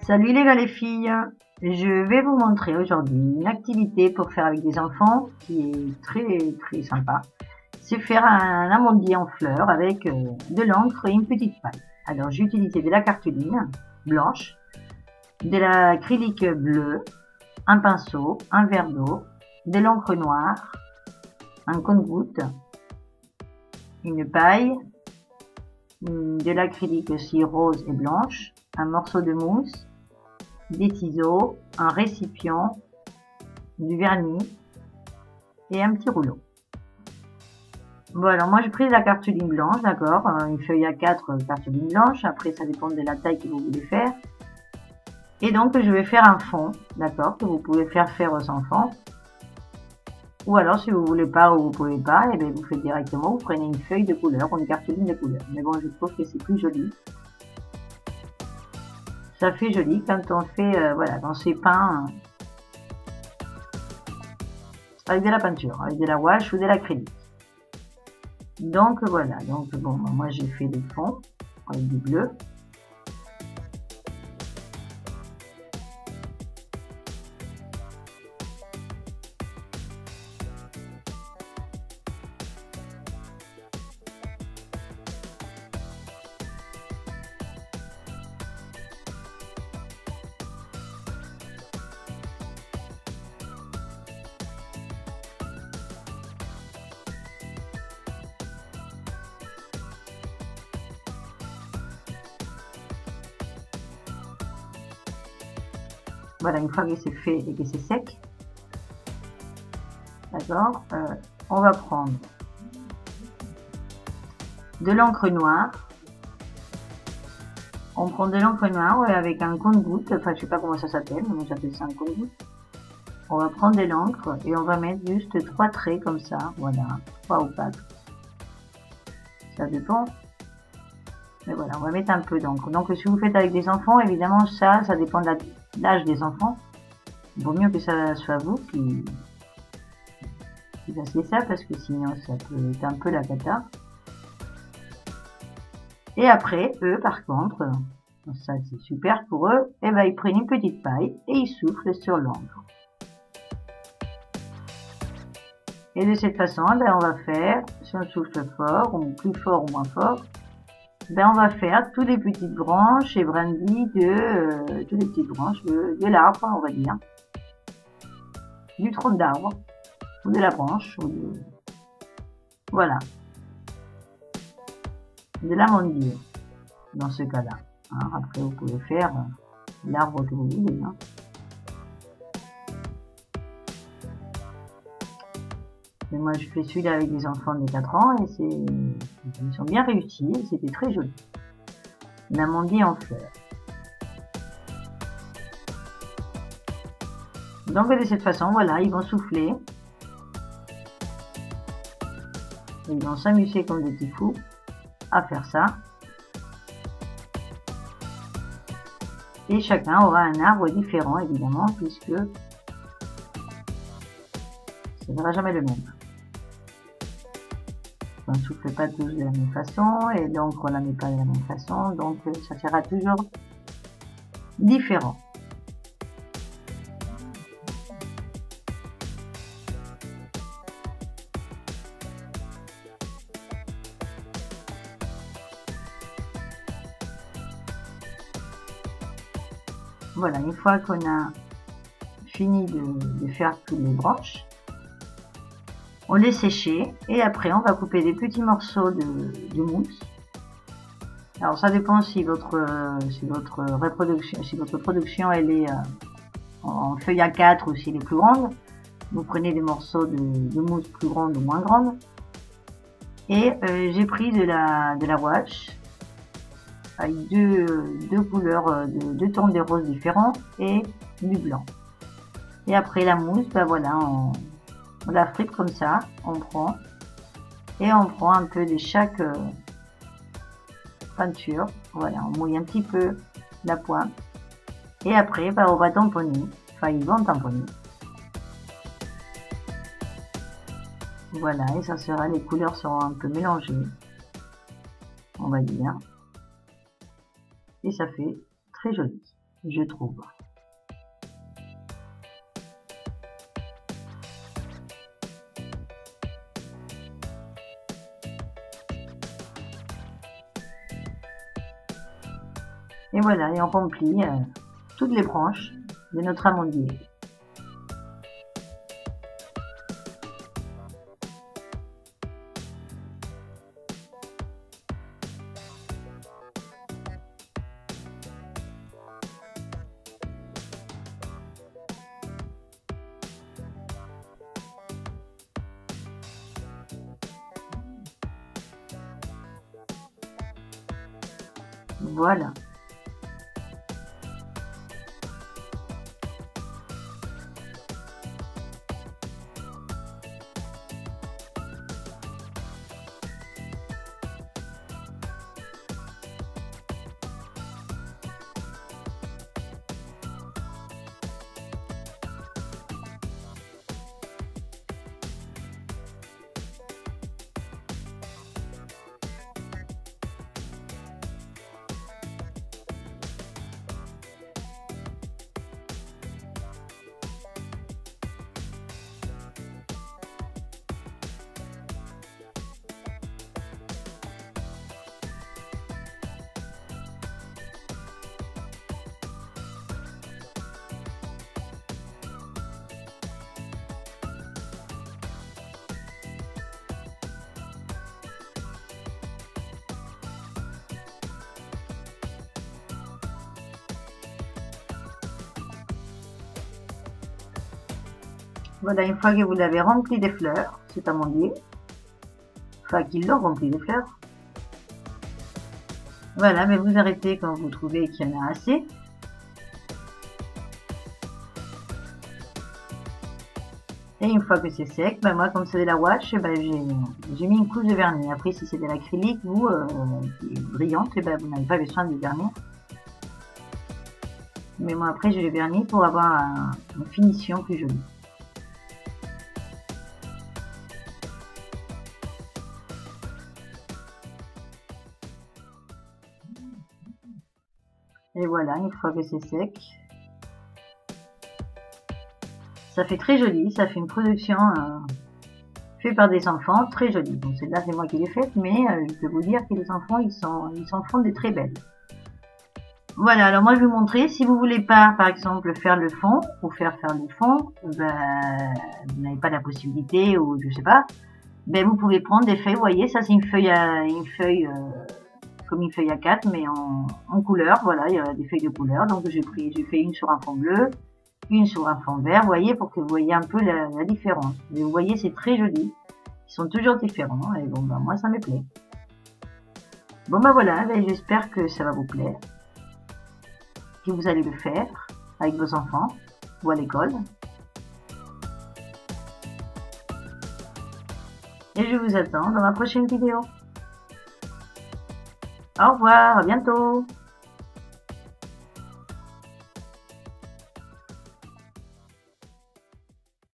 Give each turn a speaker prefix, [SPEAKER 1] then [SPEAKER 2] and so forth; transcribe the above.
[SPEAKER 1] Salut les gars les filles, je vais vous montrer aujourd'hui une activité pour faire avec des enfants qui est très sympa. C'est faire un amandier en fleurs avec de l'encre et une petite paille. Alors j'ai utilisé de la cartoline blanche, de l'acrylique bleu, un pinceau, un verre d'eau, de l'encre noire, un compte-gouttes, une paille, de l'acrylique aussi rose et blanche, un morceau de mousse, des ciseaux, un récipient, du vernis et un petit rouleau. Bon, alors moi j'ai pris de la cartoline blanche, d'accord, une feuille A4 cartoline blanche, après ça dépend de la taille que vous voulez faire. Et donc je vais faire un fond, d'accord, que vous pouvez faire aux enfants. Ou alors si vous voulez pas ou vous pouvez pas, et bien vous faites directement, vous prenez une feuille de couleur ou une cartoline de couleur. Mais bon, je trouve que c'est plus joli. Ça fait joli quand on fait, voilà, quand c'est peint avec de la peinture, avec de la gouache ou de l'acrylique. Donc voilà, donc bon, moi j'ai fait des fonds avec du bleu. Voilà, une fois que c'est fait et que c'est sec, d'accord, on va prendre de l'encre noire. On prend de l'encre noire avec un compte-gouttes, enfin je sais pas comment ça s'appelle, mais j'appelle ça un compte-gouttes. On va prendre de l'encre et on va mettre juste 3 traits comme ça, voilà, 3 ou 4. Ça dépend. Mais voilà, on va mettre un peu d'encre. Donc si vous faites avec des enfants, évidemment ça dépend de l'âge des enfants. Il vaut mieux que ça soit vous qui fassiez ça parce que sinon ça peut être un peu la cata. Et après, eux par contre, ça c'est super pour eux, et ben ils prennent une petite paille et ils soufflent sur l'encre. Et de cette façon, ben on va faire, si on souffle fort ou plus fort ou moins fort, ben on va faire toutes les petites branches et brindilles toutes les petites branches de l'arbre, on va dire, du tronc d'arbre ou de la branche ou de, voilà, de l'amandier dans ce cas-là. Hein. Après vous pouvez faire l'arbre que vous voulez. Hein. Mais moi je fais celui-là avec des enfants de 4 ans et ils sont bien réussis, c'était très joli. Un amandier en fleurs. Donc de cette façon, voilà, ils vont souffler. Et ils vont s'amuser comme des petits fous à faire ça. Et chacun aura un arbre différent, évidemment, puisque ça ne sera jamais le même. On ne souffle pas tous de la même façon, et donc on ne la met pas de la même façon, donc ça sera toujours différent. Voilà, une fois qu'on a fini de faire toutes les branches, on les sécher et après on va couper des petits morceaux de mousse. Alors ça dépend si votre production elle est en feuille A4 ou si elle est plus grande. Vous prenez des morceaux de mousse plus grande ou moins grande. Et j'ai pris de la gouache avec deux couleurs, deux tons de rose différents et du blanc. Et après la mousse, ben voilà, on la frite comme ça, on prend un peu de chaque peinture, voilà, on mouille un petit peu la pointe et après ben, on va tamponner, enfin ils vont tamponner. Voilà, et ça sera, les couleurs seront un peu mélangées, on va dire. Et ça fait très joli. je trouve. Et voilà, et on remplit toutes les branches de notre amandier. Voilà. Voilà, une fois que vous l'avez rempli des fleurs, cet amandier, enfin qu'il l'a rempli de fleurs, voilà, mais vous arrêtez quand vous trouvez qu'il y en a assez. Et une fois que c'est sec, ben moi comme c'est de la wash, ben j'ai mis une couche de vernis. Après si c'est de l'acrylique, vous, qui est brillante, ben vous n'avez pas besoin de vernis. Mais moi après je le vernis pour avoir une finition plus jolie. Et voilà, une fois que c'est sec, ça fait très joli, ça fait une production faite par des enfants, très jolie. Donc celle-là c'est moi qui l'ai faite, mais je peux vous dire que les enfants ils s'en font des très belles. Voilà, alors moi je vais vous montrer, si vous voulez pas par exemple faire le fond, ou faire le fond, ben, vous n'avez pas la possibilité, ou je sais pas, ben vous pouvez prendre des feuilles, vous voyez, ça c'est une feuille comme une feuille A4 mais en couleur, voilà, il y a des feuilles de couleur, donc j'ai fait une sur un fond bleu, une sur un fond vert, vous voyez, pour que vous voyez un peu la différence. Mais vous voyez, c'est très joli, ils sont toujours différents, et bon, ben moi ça me plaît. Bon ben voilà, ben, j'espère que ça va vous plaire, que vous allez le faire avec vos enfants, ou à l'école. Et je vous attends dans ma prochaine vidéo. Au revoir, à bientôt.